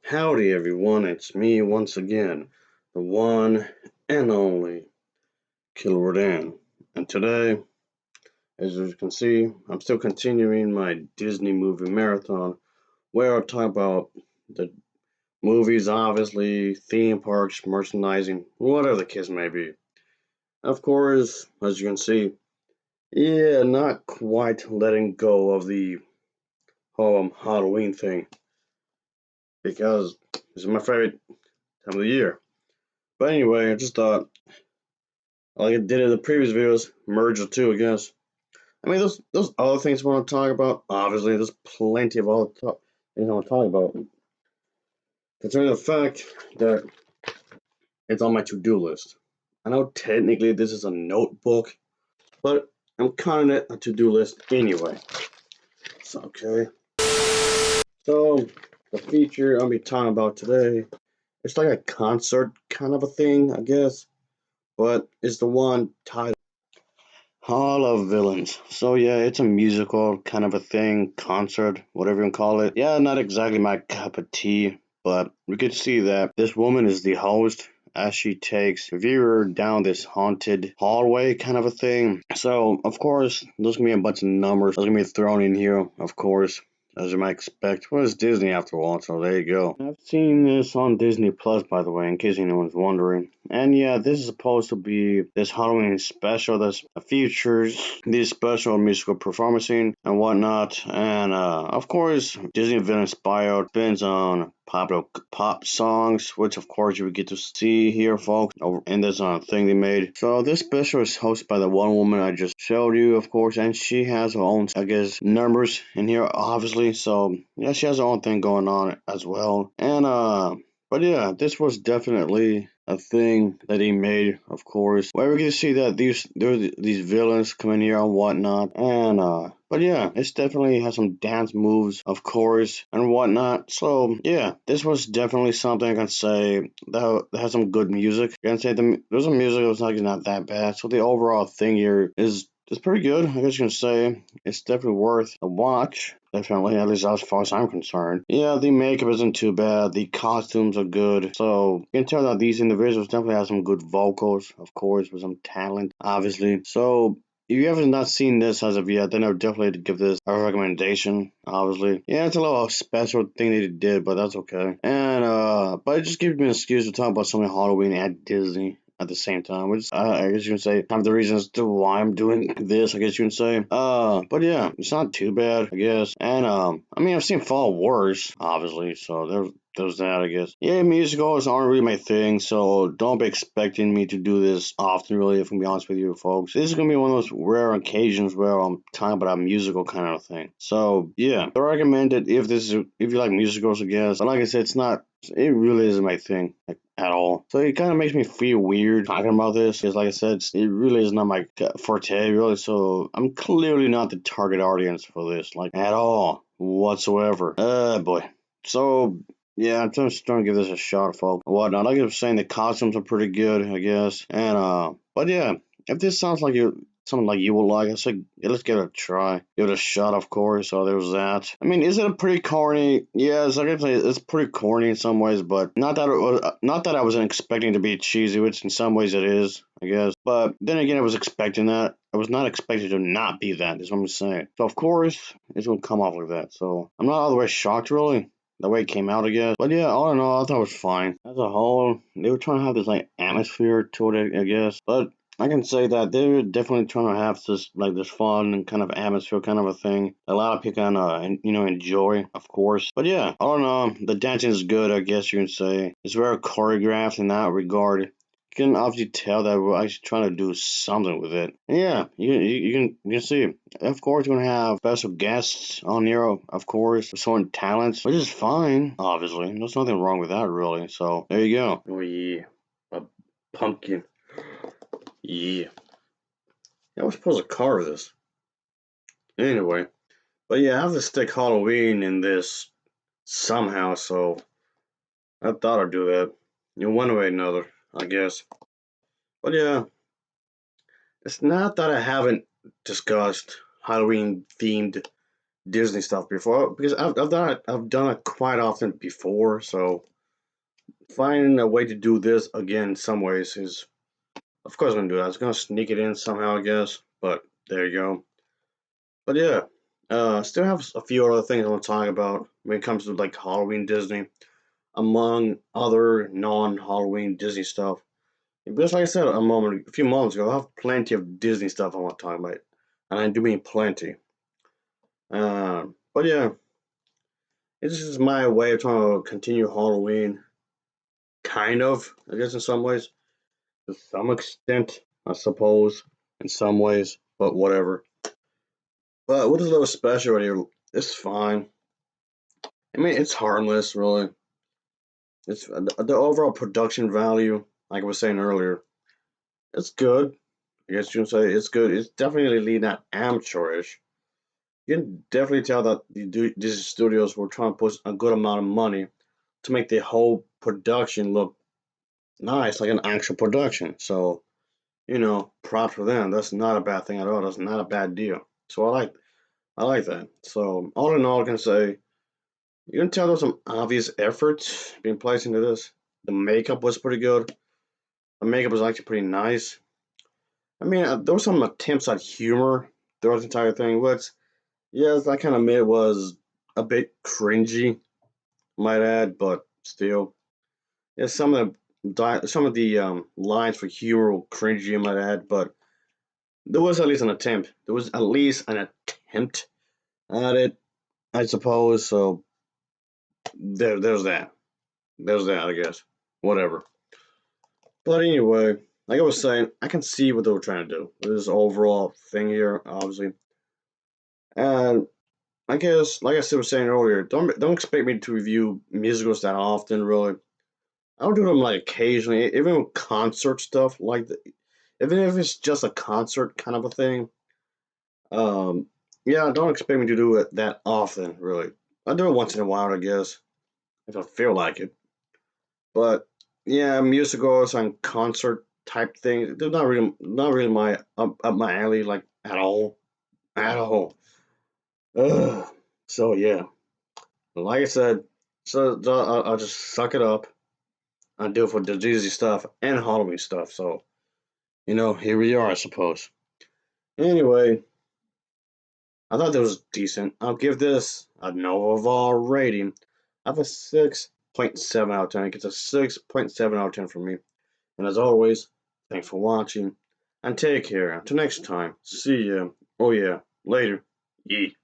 Howdy everyone, it's me once again, the one and only Killer Dan. And today, as you can see, I'm still continuing my Disney movie marathon where I talk about the movies, obviously, theme parks, merchandising, whatever the case may be. Of course, as you can see, yeah, not quite letting go of the whole Halloween thing because this is my favorite time of the year. But anyway, I just thought like I did in the previous videos, merge the two, I guess. I mean, those other things I want to talk about. Obviously, there's plenty of other things I want to talk about. Concerning the fact that it's on my to-do list. I know technically this is a notebook, but I'm counting it a to-do list anyway. So okay. So the feature I'll be talking about today, it's like a concert kind of a thing, I guess, but it's the one titled Hall of Villains. So yeah, it's a musical kind of a thing, concert, whatever you call it. Yeah, not exactly my cup of tea, but we could see that this woman is the host as she takes the viewer down this haunted hallway kind of a thing. So of course, there's gonna be a bunch of numbers that's gonna be thrown in here, of course. As you might expect. Well, it's Disney after all, so there you go. I've seen this on Disney Plus, by the way, in case anyone's wondering. And yeah, this is supposed to be this Halloween special that features these special musical performances and whatnot. And of course, Disney villain inspired spins on popular pop songs, which of course you would get to see here, folks, in this thing they made. So this special is hosted by the one woman I just showed you, of course, and she has her own, I guess, numbers in here, obviously. So yeah, she has her own thing going on as well. And but yeah, this was definitely a thing that he made, of course, where we can see that these villains come in here and whatnot, and but yeah, it's definitely has some dance moves, of course, and whatnot. So yeah, this was definitely something I can say that has some good music. I can say there's some music that's not that bad. So the overall thing here is it's pretty good. I guess you can say it's definitely worth a watch. Definitely, at least as far as I'm concerned. Yeah, the makeup isn't too bad. The costumes are good. So you can tell that these individuals definitely have some good vocals, of course, with some talent, obviously. So if you haven't not seen this as of yet, then I would definitely give this a recommendation. Obviously, yeah, it's a little special thing they did, but that's okay. And but it just gives me an excuse to talk about something Halloween at Disney at the same time, which I guess you can say kind of the reasons to why I'm doing this. I guess you can say. But yeah, it's not too bad, I guess. And I mean, I've seen far worse, obviously. So there's that, I guess. Yeah, musicals aren't really my thing, so don't be expecting me to do this often, really, if I'm gonna be honest with you, folks. This is gonna be one of those rare occasions where I'm talking about a musical kind of thing. So, yeah, I recommend it if you like musicals, I guess. But like I said, it really isn't my thing. Like, at all. So it kind of makes me feel weird talking about this because, like I said, it really is not my forte, really. So I'm clearly not the target audience for this, like at all whatsoever. Boy. So yeah, I'm just trying to give this a shot, folks. Whatnot. Like I was saying, the costumes are pretty good, I guess. And but yeah, if this sounds like something like you will like, I say yeah, let's give it a try. Give it a shot, of course. So there's that. I mean, is it a pretty corny? Yes, I can say it's pretty corny in some ways, but not that I wasn't expecting to be cheesy, which in some ways it is, I guess. But then again, I was expecting that. I was not expecting to not be that. Is what I'm saying. So of course, it's gonna come off like that. So I'm not all the way shocked, really the way it came out, I guess. But yeah, all in all, I thought it was fine. As a whole, they were trying to have this like atmosphere to it, I guess. But I can say that they were definitely trying to have this fun and kind of atmosphere, kind of a thing. A lot of people can enjoy, of course. But yeah, all in all, the dancing is good, I guess you can say. It's very choreographed in that regard. You can obviously tell that we're actually trying to do something with it. And yeah, you can see. Of course, we're gonna have special guests on here, of course, with certain talents, which is fine. Obviously, there's nothing wrong with that, really. So there you go. Oh yeah, a pumpkin. Yeah, I was supposed to carve this anyway. But yeah, I have to stick Halloween in this somehow. So I thought I'd do that in one way or another, I guess. But yeah, it's not that I haven't discussed Halloween themed Disney stuff before because I've done it quite often before. So finding a way to do this again in some ways is, of course, I'm gonna do that. I was gonna sneak it in somehow, I guess. But there you go. But yeah, still have a few other things I want to talk about when it comes to like Halloween Disney, among other non-Halloween Disney stuff. Because like I said a few moments ago, I have plenty of Disney stuff I want to talk about, and I do mean plenty. But yeah, this is my way of trying to continue Halloween, kind of, I guess, in some ways, to some extent, I suppose, in some ways, but whatever. But with this little special right here, it's fine. I mean, it's harmless, really. It's the overall production value, like I was saying earlier, it's good. I guess you can say it's good. It's definitely not amateurish. You can definitely tell that these studios were trying to put a good amount of money to make the whole production look nice, like an actual production. So, props for them. That's not a bad thing at all. That's not a bad deal. So I like that. So all in all, I can say you can tell there's some obvious efforts being placed into this. The makeup was pretty good. The makeup was actually pretty nice. I mean, there were some attempts at humor throughout the entire thing, which, yes, I kind of admit was a bit cringy, might add, but still, yeah, some of the lines for humor were cringy, might add, but there was at least an attempt. There was at least an attempt at it, I suppose. So there's that. There's that, I guess. Whatever. But anyway, like I was saying, I can see what they were trying to do with this overall thing here, obviously. And I guess, like I was saying earlier, don't expect me to review musicals that often. Really, I'll do them like occasionally, even with concert stuff. Even if it's just a concert kind of a thing. Um, yeah, don't expect me to do it that often. Really, I do it once in a while, I guess, if I feel like it. But yeah, musicals and concert type things, they're not really my up my alley, like at all, at all. Ugh. So yeah, like I said, so I'll just suck it up. I do it for the Disney stuff and Halloween stuff. So here we are, I suppose. Anyway, I thought that was decent. I'll give this a no overall rating of a 6.7 out of 10. It gets a 6.7 out of 10 from me. And as always, thanks for watching and take care. Until next time, see ya. Oh yeah, later. Yee.